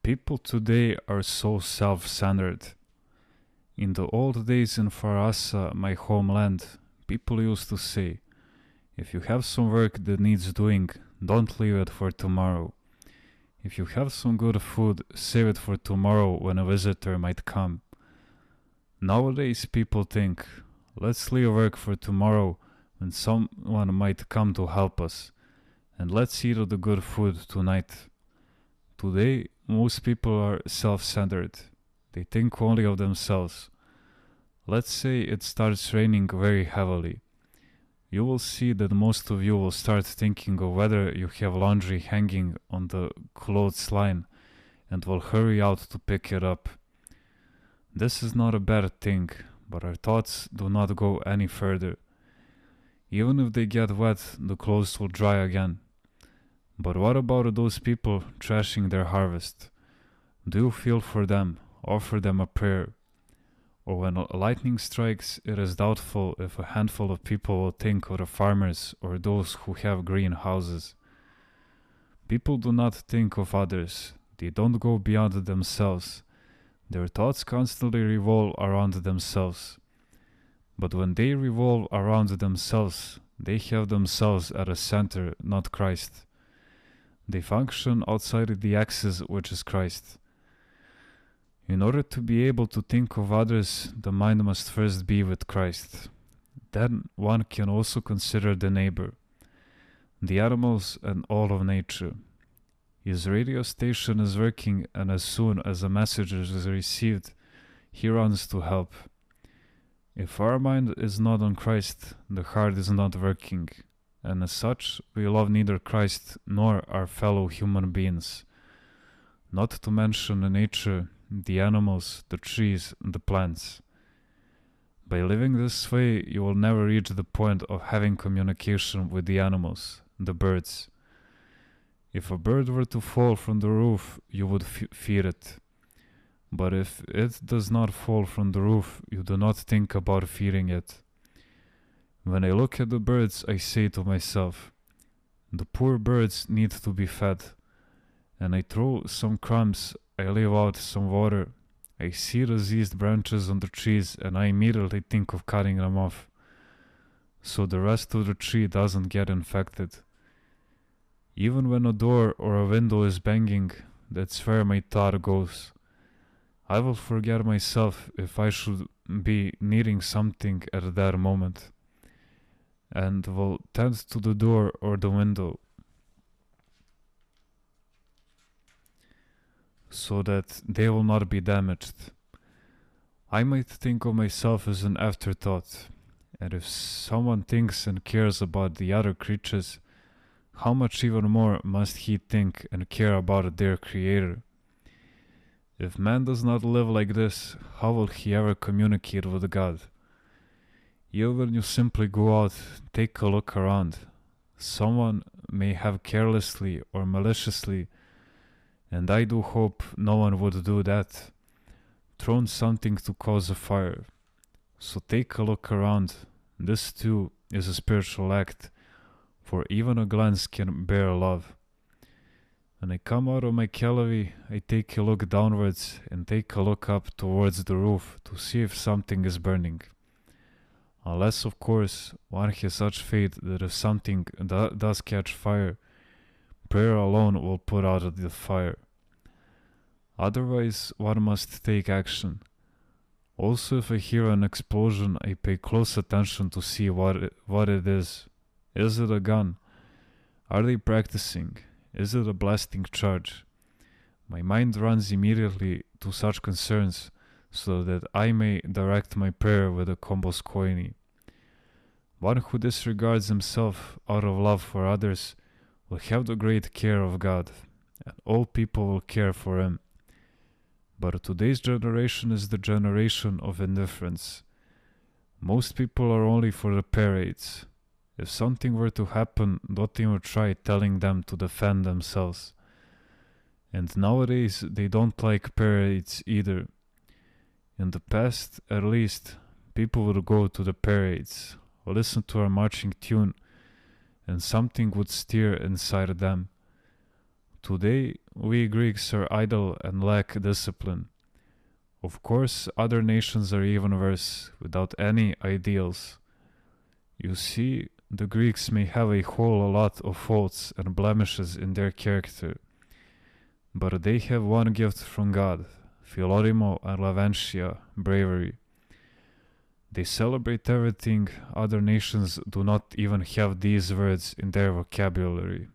People today are so self-centered. In the old days in Farasa, my homeland, people used to say, if you have some work that needs doing, don't leave it for tomorrow. If you have some good food, save it for tomorrow when a visitor might come. Nowadays people think, let's leave work for tomorrow when someone might come to help us, and let's eat the good food tonight. Today, most people are self-centered. They think only of themselves. Let's say it starts raining very heavily. You will see that most of you will start thinking of whether you have laundry hanging on the clothesline and will hurry out to pick it up. This is not a bad thing, but our thoughts do not go any further. Even if they get wet, the clothes will dry again. But what about those people trashing their harvest? Do you feel for them, offer them a prayer? Or when lightning strikes, it is doubtful if a handful of people will think of the farmers or those who have green houses. People do not think of others. They don't go beyond themselves. Their thoughts constantly revolve around themselves. But when they revolve around themselves, they have themselves at a center, not Christ. They function outside the axis which is Christ. In order to be able to think of others, the mind must first be with Christ. Then one can also consider the neighbor, the animals and all of nature. His radio station is working, and as soon as a message is received, he runs to help. If our mind is not on Christ, the heart is not working, and as such, we love neither Christ nor our fellow human beings. Not to mention the nature, the animals, the trees, and the plants. By living this way, you will never reach the point of having communication with the animals, the birds. If a bird were to fall from the roof, you would fear it. But if it does not fall from the roof, you do not think about fearing it. When I look at the birds, I say to myself, the poor birds need to be fed. And I throw some crumbs, I leave out some water. I see diseased branches on the trees, and I immediately think of cutting them off, so the rest of the tree doesn't get infected. Even when a door or a window is banging, that's where my thought goes. I will forget myself if I should be needing something at that moment, and will tend to the door or the window, so that they will not be damaged. I might think of myself as an afterthought, and if someone thinks and cares about the other creatures, how much even more must he think and care about their Creator? If man does not live like this, how will he ever communicate with God? Even when you simply go out, take a look around. Someone may have carelessly or maliciously, and I do hope no one would do that, thrown something to cause a fire. So take a look around. This too is a spiritual act, for even a glance can bear love. When I come out of my calavi, I take a look downwards and take a look up towards the roof to see if something is burning. Unless, of course, one has such faith that if something does catch fire, prayer alone will put out the fire. Otherwise, one must take action. Also, if I hear an explosion, I pay close attention to see what it is. Is it a gun? Are they practicing? Is it a blasting charge? My mind runs immediately to such concerns, so that I may direct my prayer with a combos coini. One who disregards himself out of love for others will have the great care of God, and all people will care for him. But today's generation is the generation of indifference. Most people are only for the parades. If something were to happen, don't even try telling them to defend themselves. And nowadays, they don't like parades either. In the past, at least, people would go to the parades, listen to a marching tune, and something would stir inside them. Today, we Greeks are idle and lack discipline. Of course, other nations are even worse, without any ideals. You see, the Greeks may have a whole lot of faults and blemishes in their character, but they have one gift from God, Philorimo and Laventia, bravery. They celebrate everything other nations do not even have these words in their vocabulary.